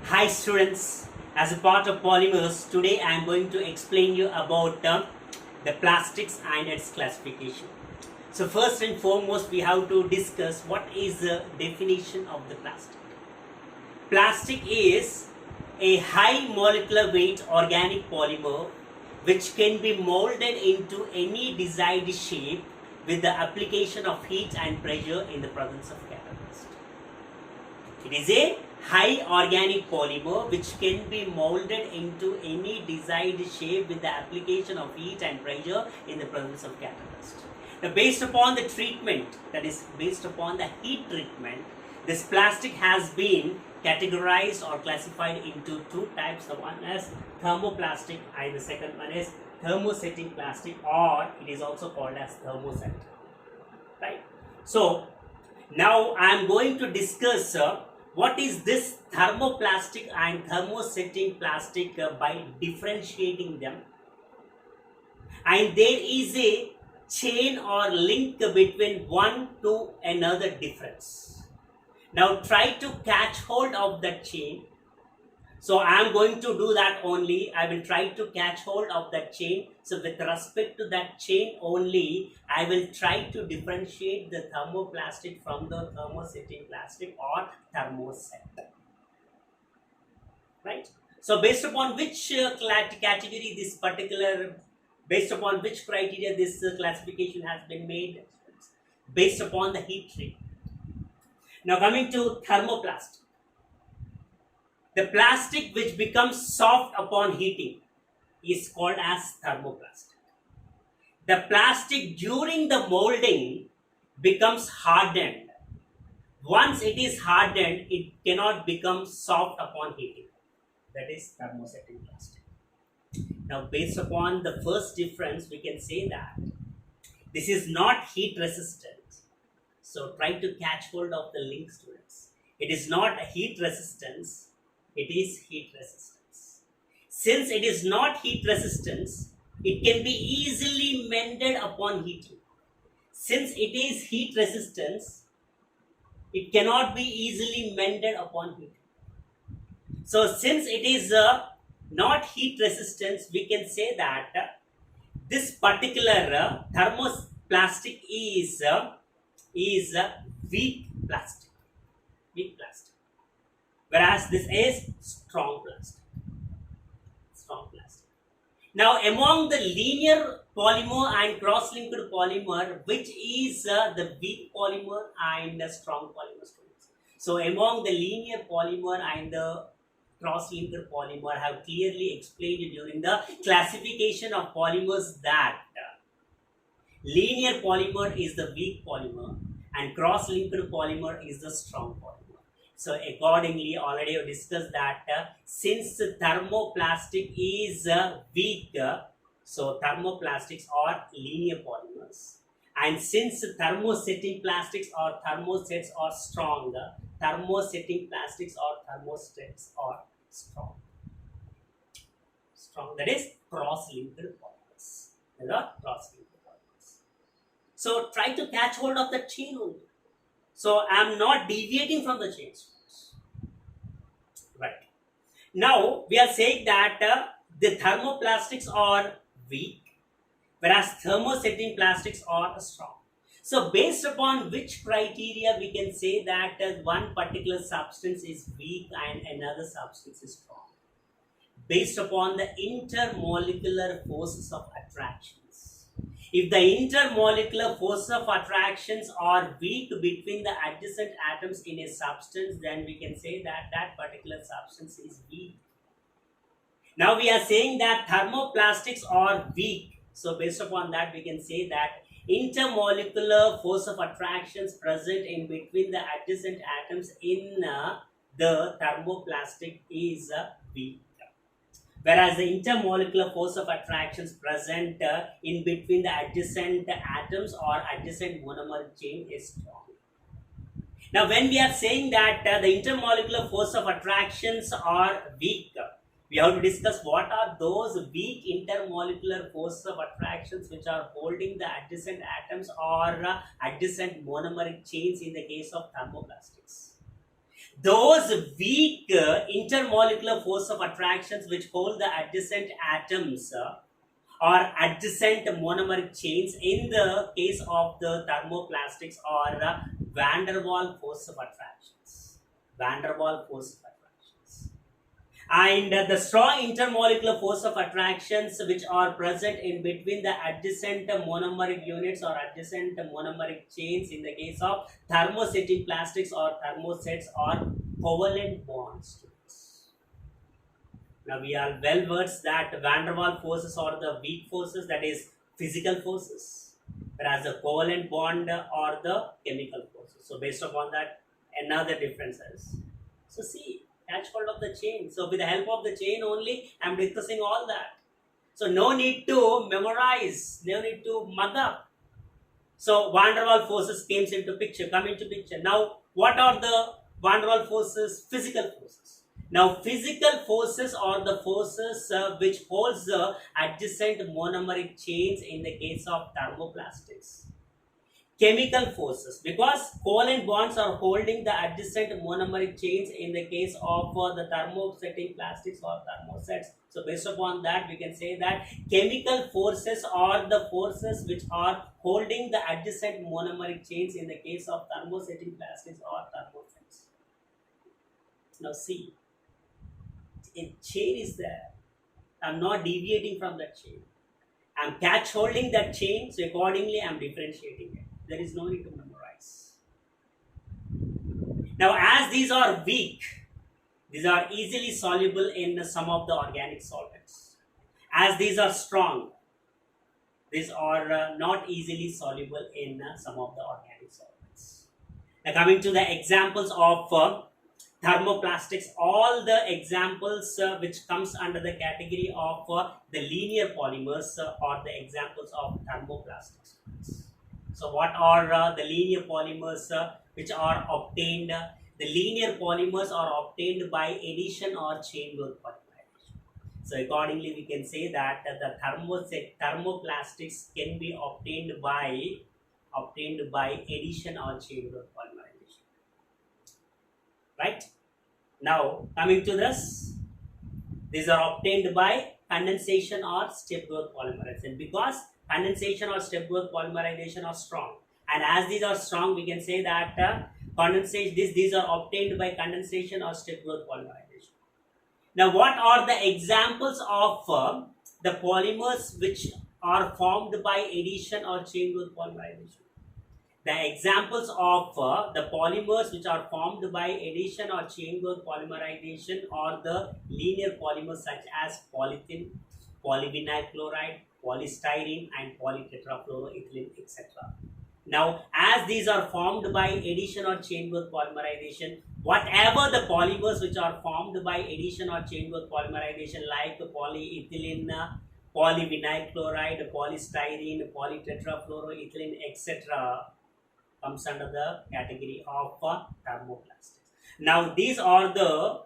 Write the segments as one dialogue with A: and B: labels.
A: Hi students, as a part of Polymers, today I am going to explain you about the plastics and its classification. So first and foremost we have to discuss what is the definition of the plastic. Plastic is a high molecular weight organic polymer which can be molded into any desired shape with the application of heat and pressure in the presence of catalyst. It is a high organic polymer which can be molded into any desired shape with the application of heat and pressure in the presence of catalyst. Now, based upon the treatment, that is based upon the heat treatment, this plastic has been categorized or classified into two types. The one is thermoplastic and the second one is thermosetting plastic, or it is also called as thermoset. Right? So now I am going to discuss what is this thermoplastic and thermosetting plastic by differentiating them. And there is a chain or link between one to another difference. Now try to catch hold of that chain. So I am going to do that only. I will try to catch hold of that chain. So with respect to that chain only, I will try to differentiate the thermoplastic from the thermosetting plastic or thermoset. Right? So based upon which category this particular, based upon which criteria this classification has been made? Based upon the heat treatment. Now coming to thermoplastic. The plastic which becomes soft upon heating is called as thermoplastic. The plastic during the molding becomes hardened. Once it is hardened, it cannot become soft upon heating. That is thermosetting plastic. Now, based upon the first difference, we can say that this is not heat resistant. So, try to catch hold of the link, students. It is not a heat resistance. It is heat resistance. Since it is not heat resistance, it can be easily mended upon heating. Since it is heat resistance, it cannot be easily mended upon heating. So since it is not heat resistance, we can say that this particular thermoplastic is weak plastic. Weak plastic. Whereas this is strong plastic. Strong plastic. Now, among the linear polymer and cross-linked polymer, which is the weak polymer and the strong polymer students? So, among the linear polymer and the cross-linked polymer, I have clearly explained during the classification of polymers that linear polymer is the weak polymer and cross-linked polymer is the strong polymer. So accordingly, already we discussed that since thermoplastic is weak, so thermoplastics are linear polymers. And since thermosetting plastics or thermosets are strong, thermosetting plastics or thermosets are strong. Strong, that is cross-linked polymers. These are cross-linked polymers. So try to catch hold of the chain only. So I am not deviating from the chain. Right. Now we are saying that the thermoplastics are weak, whereas thermosetting plastics are strong. So based upon which criteria we can say that one particular substance is weak and another substance is strong? Based upon the intermolecular forces of attraction. If the intermolecular forces of attractions are weak between the adjacent atoms in a substance, then we can say that that particular substance is weak. Now we are saying that thermoplastics are weak. So based upon that, we can say that intermolecular force of attractions present in between the adjacent atoms in the thermoplastic is weak. Whereas the intermolecular force of attractions present in between the adjacent atoms or adjacent monomer chain is strong. Now, when we are saying that the intermolecular force of attractions are weak, we have to discuss what are those weak intermolecular forces of attractions which are holding the adjacent atoms or adjacent monomeric chains in the case of thermoplastics. those weak intermolecular force of attractions which hold the adjacent atoms or adjacent monomeric chains in the case of the thermoplastics or van der Waals force of attractions. Van der Waals force of attractions. And the strong intermolecular force of attractions which are present in between the adjacent monomeric units or adjacent monomeric chains in the case of thermosetting plastics or thermosets or covalent bonds. Now we are well versed that van der Waals forces are the weak forces, that is physical forces, whereas the covalent bond are the chemical forces. So based upon that, another difference is. So see, catch hold of the chain. So with the help of the chain only, I am discussing all that. So no need to memorize, no need to mug up. So van der Waals forces come into picture. Now what are the van der Waals forces? Physical forces. Now physical forces are the forces which holds the adjacent monomeric chains in the case of thermoplastics. Chemical forces, because covalent bonds are holding the adjacent monomeric chains in the case of the thermosetting plastics or thermosets. So based upon that, we can say that chemical forces are the forces which are holding the adjacent monomeric chains in the case of thermosetting plastics or thermosets. Now see, a chain is there. I'm not deviating from that chain. I'm catch holding that chain, so accordingly I'm differentiating it. There is no need to memorize. Now as these are weak, these are easily soluble in some of the organic solvents. As these are strong, these are not easily soluble in some of the organic solvents. Now coming to the examples of thermoplastics, all the examples which comes under the category of the linear polymers are the examples of thermoplastics. So what are the linear polymers which are obtained? The linear polymers are obtained by addition or chain growth polymerization. So accordingly we can say that the thermoplastics can be obtained by addition or chain growth polymerization. Right? Now coming to this, these are obtained by condensation or step growth polymerization, because condensation or step growth polymerization are strong, and as these are strong we can say that these are obtained by condensation or step growth polymerization. Now what are the examples of the polymers which are formed by addition or chain growth polymerization? The examples of the polymers which are formed by addition or chain growth polymerization are the linear polymers such as polythene, polyvinyl chloride, polystyrene and polytetrafluoroethylene, etc. Now as these are formed by addition or chain growth polymerization, whatever the polymers which are formed by addition or chain growth polymerization like polyethylene, polyvinyl chloride, polystyrene, polytetrafluoroethylene, etc. comes under the category of thermoplastics. Now these are the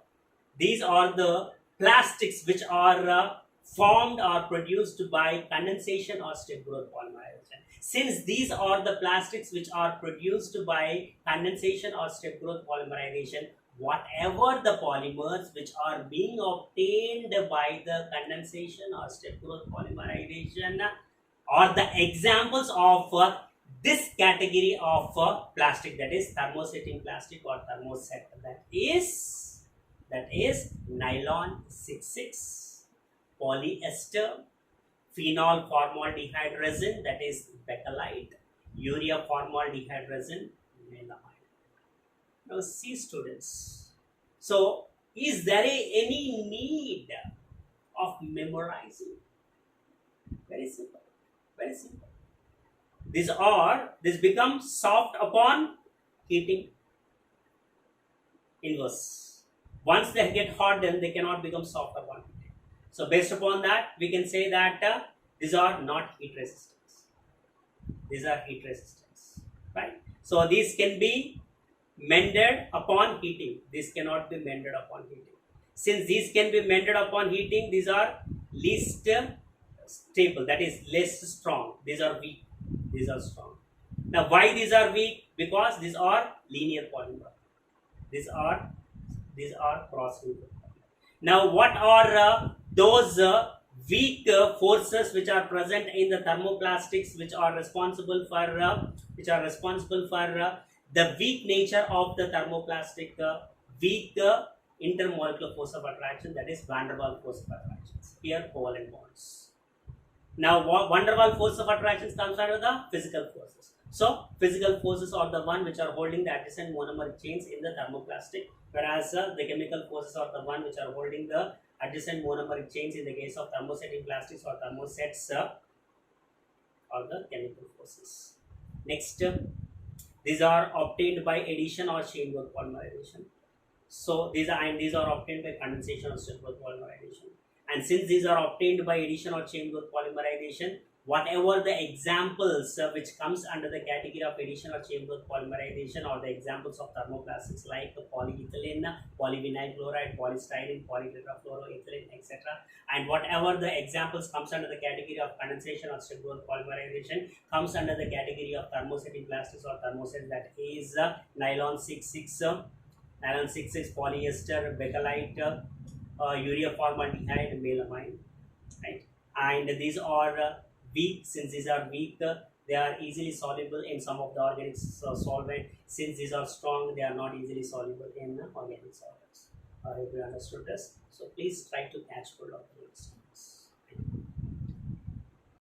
A: plastics which are formed or produced by condensation or step growth polymerization. Since these are the plastics which are produced by condensation or step growth polymerization, whatever the polymers which are being obtained by the condensation or step growth polymerization are the examples of this category of plastic, that is thermosetting plastic or thermoset, that is nylon 6,6, polyester, phenol formaldehyde resin, that is bakelite, urea formaldehyde resin, melamine. Now see students, so is there any need of memorizing? Very simple, very simple. This becomes soft upon heating. Inverse. Once they get hardened, they cannot become soft upon heating. So based upon that, we can say that these are not heat resistance. These are heat resistance, right? So these can be mended upon heating. This cannot be mended upon heating. Since these can be mended upon heating, these are least stable, that is less strong. These are weak. These are strong. Now why these are weak? Because these are linear polymer. These are These are cross-linked. Now, what are those weak forces which are present in the thermoplastics, which are responsible for the weak nature of the thermoplastic? Weak intermolecular force of attraction, that is van der Waals force of attraction. Here, covalent bonds. Now, van der Waals force of attraction comes under the physical forces. So, physical forces are the one which are holding the adjacent monomeric chains in the thermoplastic, whereas the chemical forces are the one which are holding the adjacent monomeric chains in the case of thermosetting plastics or thermosets or the chemical forces. Next, these are obtained by addition or chain growth polymerization. So these are obtained by condensation or chain growth polymerization. And since these are obtained by addition or chain growth polymerization, whatever the examples which comes under the category of addition or chain growth polymerization, or the examples of thermoplastics like polyethylene, polyvinyl chloride, polystyrene, polytetrafluoroethylene, etc. And whatever the examples comes under the category of condensation or chain growth polymerization comes under the category of thermosetting plastics or thermosets, that is nylon 6,6, polyester, bakelite, urea formaldehyde, melamine, right? And these are weak. Since these are weak, they are easily soluble in some of the organic solvent. Since these are strong, they are not easily soluble in organic solvents. I hope you understood this. So please try to catch hold of the next.